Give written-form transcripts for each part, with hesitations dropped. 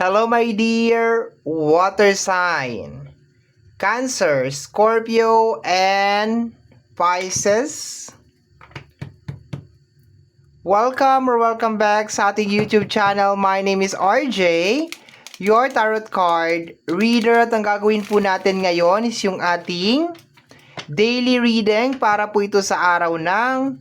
Hello, my dear water sign. Cancer, Scorpio, and Pisces. Welcome back sa ating YouTube channel. My name is RJ, your tarot card reader. At ang gagawin po natin ngayon is yung ating daily reading para po ito sa araw ng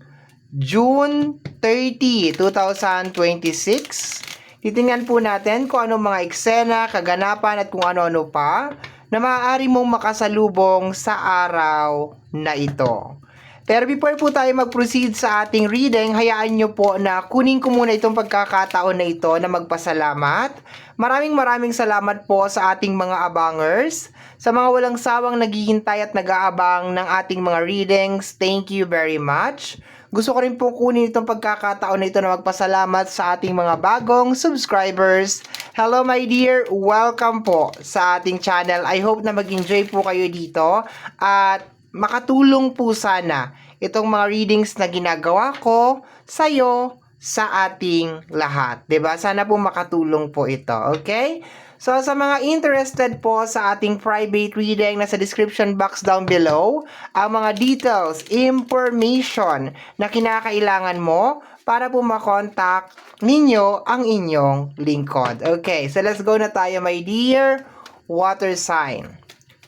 June 30, 2026. Titingnan po natin kung anong mga eksena, kaganapan at kung ano-ano pa na maaari mong makasalubong sa araw na ito. Pero before po tayo mag-proceed sa ating reading, hayaan nyo po na kunin ko muna itong pagkakataon na ito na magpasalamat. Maraming salamat po sa ating mga abangers, sa mga walang sawang naghihintay at nag-aabang ng ating mga readings. Thank you very much. Gusto ko rin po kunin itong pagkakataon na ito na magpasalamat sa ating mga bagong subscribers. Hello my dear, welcome po sa ating channel. I hope na mag-enjoy po kayo dito at makatulong po sana itong mga readings na ginagawa ko sa'yo, sa ating lahat. 'Di ba? Sana po makatulong po ito, okay? So, sa mga interested po sa ating private reading, nasa description box down below, ang mga details, information na kinakailangan mo para po makontak ninyo ang inyong lingkod. Okay, so let's go na tayo, my dear water sign.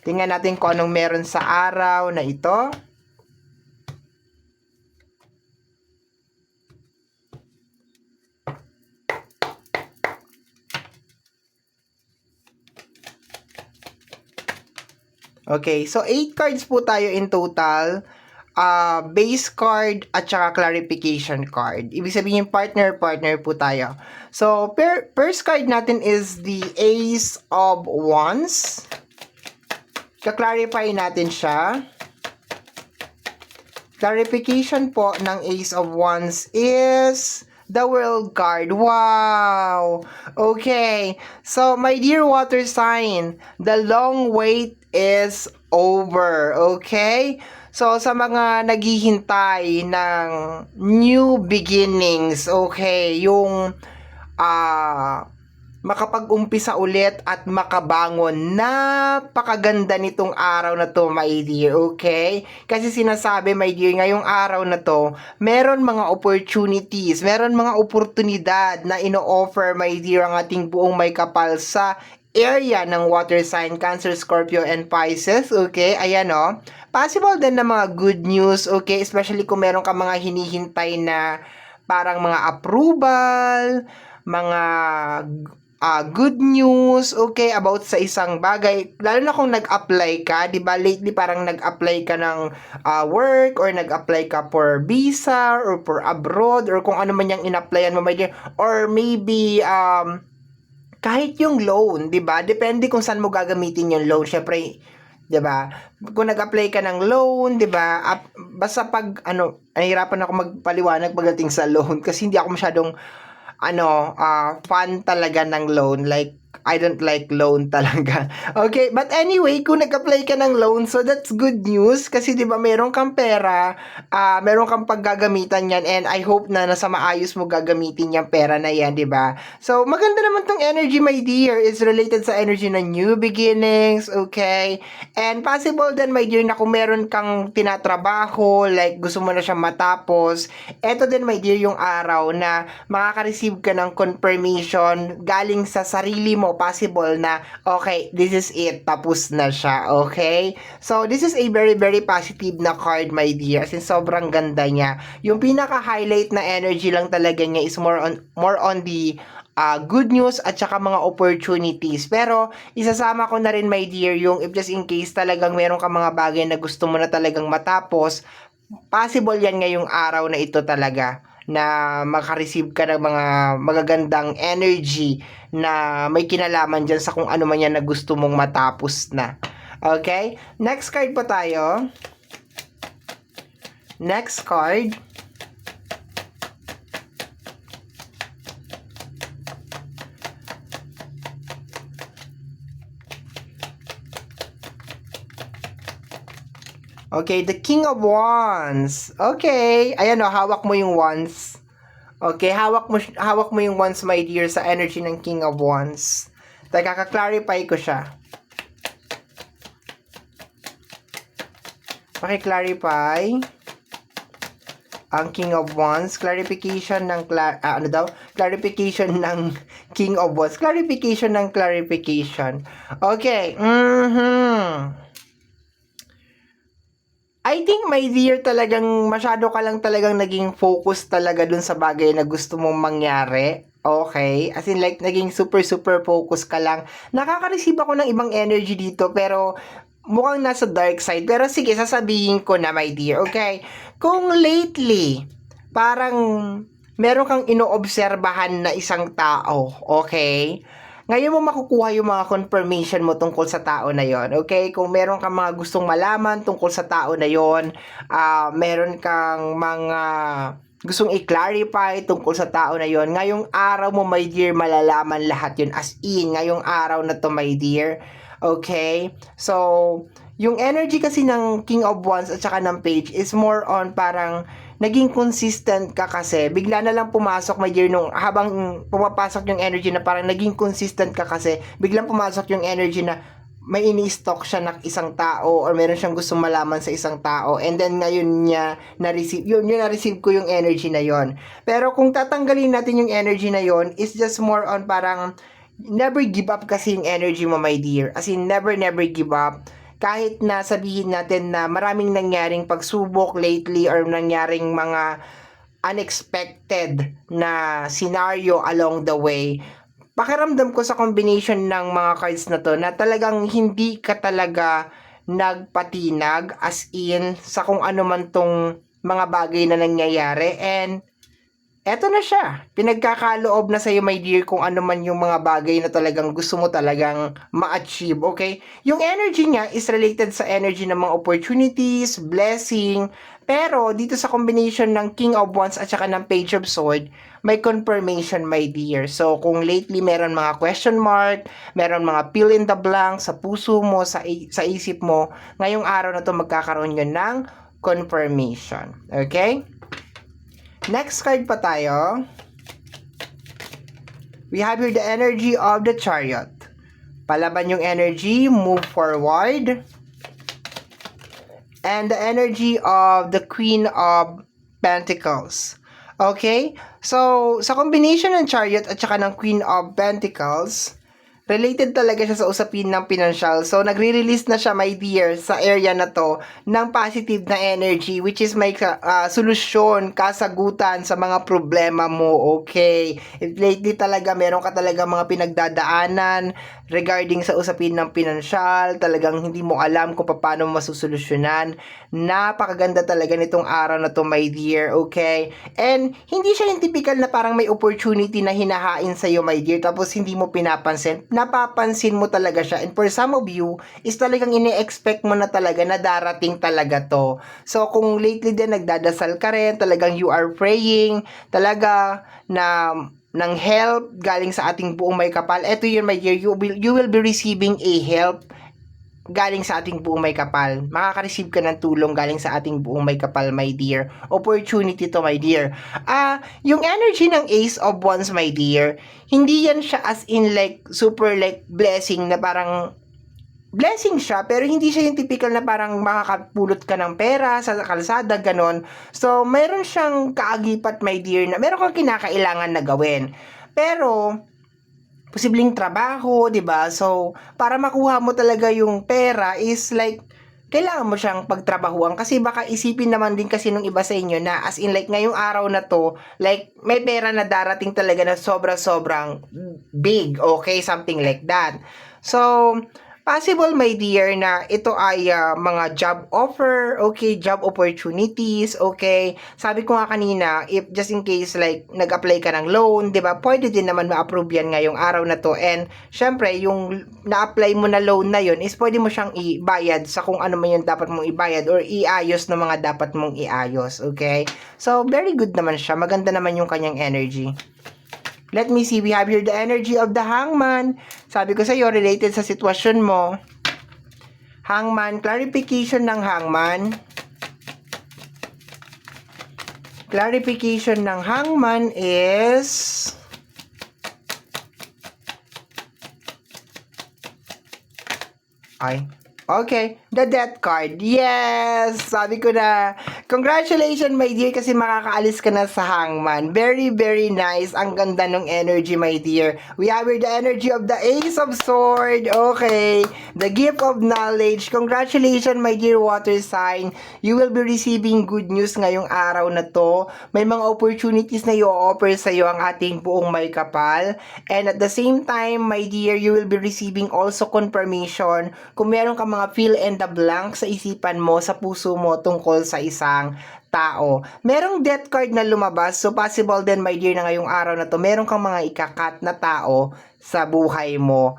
Tingnan natin kung anong meron sa araw na ito. Okay, so 8 cards po tayo in total. Base card at saka clarification card. Ibig sabihin partner po tayo. So, first card natin is the Ace of Wands. Ka-clarify natin siya. Clarification po ng Ace of Wands is the World card. Wow! Okay. So, my dear water sign, the long wait is over. Okay? So, sa mga naghihintay ng new beginnings, okay, yung makapag-umpisa ulit at makabangon. Napakaganda nitong araw na to, my dear, okay? Kasi sinasabi, my dear, ngayong araw na to, meron mga opportunities, meron mga oportunidad na ino-offer, my dear, ang ating buong may kapal sa area ng water sign, Cancer, Scorpio, and Pisces, okay? Ayan, oh. Possible din na mga good news, okay? Especially kung meron ka mga hinihintay na parang mga approval, mga good news, okay, about sa isang bagay. Lalo na kung nag-apply ka, di ba? Lately, parang nag-apply ka ng work or nag-apply ka for visa or for abroad or kung ano man yung in-applyan mo, my dear. Or maybe, kahit yung loan, 'di ba? Depende kung saan mo gagamitin yung loan. Syempre, 'di ba? Kung nag-apply ka ng loan, 'di ba? Basta pag nahihirapan ako magpaliwanag pagdating sa loan kasi hindi ako masyadong fan talaga ng loan. Like, I don't like loan talaga. Okay, but anyway, kung nag-apply ka ng loan, so that's good news kasi 'di ba meron kang pera, meron kang paggagamitan yan and I hope na nasa maayos mo gagamitin yung pera na yan, 'di ba? So, maganda naman tong energy, my dear. It's related sa energy ng new beginnings, okay? And possible din, my dear, na kung meron kang tinatrabaho, like gusto mo na siyang matapos, eto din, my dear, yung araw na makaka-receive ka ng confirmation galing sa sarili mo, possible na, okay, this is it, tapos na siya, okay? So, this is a very positive na card, my dear, kasi sobrang ganda niya. Yung pinaka-highlight na energy lang talaga niya is more on the good news at saka mga opportunities. Pero, isasama ko na rin, my dear, yung if just in case talagang meron ka mga bagay na gusto mo na talagang matapos, possible yan ngayong araw na ito talaga na makareceive ka ng mga magagandang energy na may kinalaman dyan sa kung ano man yan na gusto mong matapos na. Okay? Next card pa tayo. Next card. Okay, the King of Wands. Okay, ayan o, hawak mo yung wands. Okay, hawak mo yung wands, my dear, sa energy ng King of Wands. Teka, ka-clarify ko siya. Paki-clarify ang King of Wands. Clarification ng clarification ng King of Wands. Clarification ng clarification. Okay. I think, my dear, talagang masyado ka lang talagang naging focus talaga dun sa bagay na gusto mong mangyari. Okay? As in, like, naging super focus ka lang. Nakaka-receive ako ng ibang energy dito, pero mukhang nasa dark side. Pero sige, sasabihin ko na, my dear. Okay? Kung lately, parang meron kang inoobserbahan na isang tao. Okay? Ngayon mo makukuha yung mga confirmation mo tungkol sa tao na yon. Okay? Kung meron kang mga gustong malaman tungkol sa tao na yon, meron kang mga gustong i-clarify tungkol sa tao na yon, ngayong araw mo, my dear, malalaman lahat yun. As in, ngayong araw na to, my dear. Okay? So, yung energy kasi ng King of Wands at saka ng Page is more on parang naging consistent ka kasi. Bigla na lang pumasok, my dear, nung habang pumapasok yung energy na parang naging consistent ka kasi, biglang pumasok yung energy na may ini-stock siya ng isang tao or meron siyang gustong malaman sa isang tao, and then ngayon niya na-receive, yun na-receive ko yung energy na yon. Pero kung tatanggalin natin yung energy na yon, is just more on parang never give up kasi yung energy mo, my dear. As in, never give up. Kahit na sabihin natin na maraming nangyaring pagsubok lately or nangyaring mga unexpected na scenario along the way, pakiramdam ko sa combination ng mga cards na to na talagang hindi ka talaga nagpatinag, as in sa kung ano man tong mga bagay na nangyayari, and eto na siya. Pinagkakaloob na sa'yo, my dear, kung ano man yung mga bagay na talagang gusto mo talagang ma-achieve, okay? Yung energy niya is related sa energy ng mga opportunities, blessing, pero dito sa combination ng King of Wands at saka ng Page of Swords, may confirmation, my dear. So, kung lately meron mga question mark, meron mga fill in the blank sa puso mo, sa isip mo, ngayong araw na to magkakaroon yun ng confirmation. Okay? Next card pa tayo. We have here the energy of the Chariot. Palaban yung energy, move forward. And the energy of the Queen of Pentacles. Okay? So, sa combination ng Chariot at saka ng Queen of Pentacles, related talaga siya sa usapin ng financial. So, nagre-release na siya, my dear, sa area na to ng positive na energy, which is may solusyon, kasagutan sa mga problema mo, okay? If lately talaga, meron ka talaga mga pinagdadaanan regarding sa usapin ng financial, talagang hindi mo alam kung paano masusolusyonan, napakaganda talaga nitong araw na to, my dear, okay? And, hindi siya yung typical na parang may opportunity na hinahain sa'yo, my dear, tapos hindi mo pinapansin. Napapansin mo talaga siya, and for some of you is talagang ini-expect mo na talaga na darating talaga to. So kung lately din nagdadasal ka rin, talagang you are praying talaga na ng help galing sa ating buong may kapal, eto yun, my dear, you will be receiving a help galing sa ating buong may kapal. Makaka-receive ka ng tulong galing sa ating buong may kapal, my dear. Opportunity to, my dear. Yung energy ng Ace of Wands, my dear, hindi yan siya as in like super like blessing na parang blessing siya, pero hindi siya yung typical na parang makakapulot ka ng pera sa kalsada, ganon. So, mayroon siyang kaagipat, my dear, na meron kang kinakailangan na gawin. Pero, posibleng trabaho, 'di ba? So, para makuha mo talaga yung pera is like kailangan mo siyang pagtrabahuan, kasi baka isipin naman din kasi nung iba sa inyo na as in like ngayong araw na to, like may pera na darating talaga na sobrang big, okay? Something like that. So, possible, my dear, na ito ay mga job offer, okay, job opportunities, okay. Sabi ko nga kanina, if just in case like nag-apply ka ng loan, 'di ba? Pwede din naman ma-approve yan ngayong araw na to. And syempre, yung na-apply mo na loan na yon is pwede mo siyang ibayad sa kung ano man yung dapat mong ibayad or iayos ng mga dapat mong iayos, okay? So, very good naman siya. Maganda naman yung kanyang energy. Let me see, we have here the energy of the Hangman. Sabi ko sa iyo, related sa sitwasyon mo. Hangman, clarification ng Hangman. Clarification ng Hangman is Ay. Okay, the death card. Yes! Sabi ko na, congratulations my dear kasi makakaalis ka na sa hangman. Very, very nice. Ang ganda ng energy my dear. We have here the energy of the Ace of Sword. Okay. The gift of knowledge. Congratulations my dear water sign. You will be receiving good news ngayong araw na to. May mga opportunities na i-offer sa iyo ang ating buong may kapal. And at the same time, my dear, you will be receiving also confirmation kung meron ka mga fill in the blank sa isipan mo, sa puso mo tungkol sa isang tao. Merong death card na lumabas, so possible din my dear na ngayong araw na to, meron kang mga ikakat na tao sa buhay mo.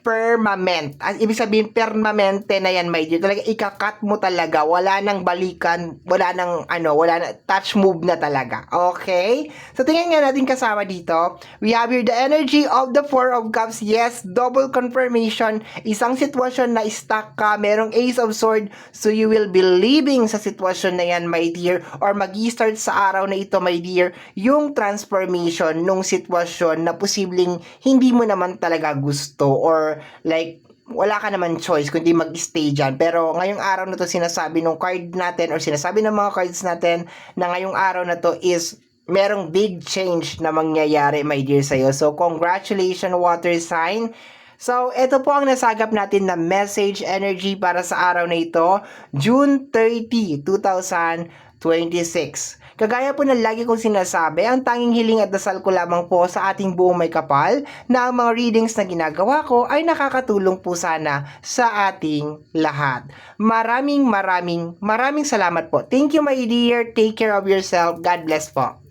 Permanent. Ibig sabihin, permanente na yan, my dear. Talaga, ikakat mo talaga. Wala nang balikan, wala nang, wala na, touch move na talaga. Okay? So, tingnan nga natin kasama dito. We have here the energy of the Four of Cups. Yes, double confirmation. Isang sitwasyon na stuck ka, merong Ace of Sword, so you will be leaving sa sitwasyon na yan, my dear, or mag-start sa araw na ito, my dear, yung transformation nung sitwasyon na posibleng hindi mo naman talaga gusto, or like, wala ka naman choice kundi mag-stay dyan. Pero ngayong araw na to, sinasabi ng card natin or sinasabi ng mga cards natin na ngayong araw na to is merong big change na mangyayari, my dear, sa'yo. So, congratulations, water sign. So, ito po ang nasagap natin na message energy para sa araw na ito, June 30, 2026. Kagaya po ng lagi kong sinasabi, ang tanging hiling at dasal ko lamang po sa ating buong may kapal na ang mga readings na ginagawa ko ay nakakatulong po sana sa ating lahat. Maraming salamat po. Thank you my dear. Take care of yourself. God bless po.